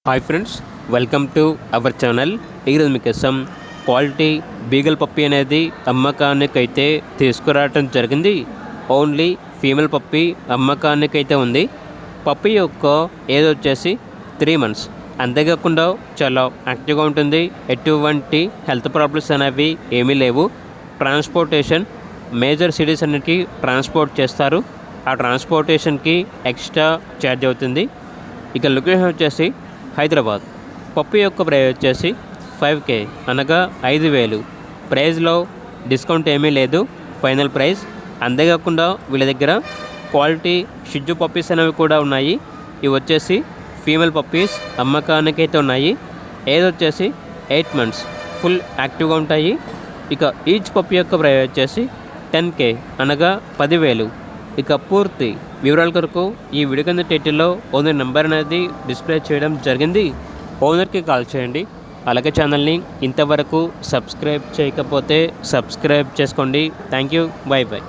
Hi friends, welcome to our channel. ఈరోజు మీకోసం quality beagle puppy అనేది అమ్మకానికైతే తీసుకురావటం జరిగింది. ఓన్లీ ఫీమేల్ పప్పీ అమ్మకానికైతే ఉంది. పప్పీ యొక్క ఏజ్ వచ్చేసి 3 months. అంతేకాకుండా చాలా యాక్టివ్గా ఉంటుంది. ఎటువంటి హెల్త్ ప్రాబ్లమ్స్ అనేవి ఏమీ లేవు. ట్రాన్స్పోర్టేషన్ మేజర్ సిటీస్ అన్నిటికీ ట్రాన్స్పోర్ట్ చేస్తారు. ఆ ట్రాన్స్పోర్టేషన్కి ఎక్స్ట్రా ఛార్జ్ అవుతుంది. ఇక లొకేషన్ వచ్చేసి హైదరాబాద్. పప్పు యొక్క ప్రైస్ వచ్చేసి 5K అనగా 5,000. ప్రైస్లో డిస్కౌంట్ ఏమీ లేదు, ఫైనల్ ప్రైస్. అంతేకాకుండా వీళ్ళ దగ్గర క్వాలిటీ షిజ్జు పప్పీస్ అనేవి కూడా ఉన్నాయి. ఇవి వచ్చేసి ఫీమేల్ పప్పీస్ అమ్మకానికైతే ఉన్నాయి. ఏజ్ వచ్చేసి 8 months, ఫుల్ యాక్టివ్గా ఉంటాయి. ఇక ఈచ్ పప్పీ యొక్క ప్రైస్ వచ్చేసి 10K అనగా 10,000. ఇక పూర్తి వివరాల కొరకు ఈ వీడియో కింద టైటిల్లో ఓనర్ నెంబర్ అనేది డిస్ప్లే చేయడం జరిగింది. ఓనర్కి కాల్ చేయండి. అలాగే ఛానల్ని ఇంతవరకు సబ్స్క్రైబ్ చేయకపోతే సబ్స్క్రైబ్ చేసుకోండి. Thank you, by by.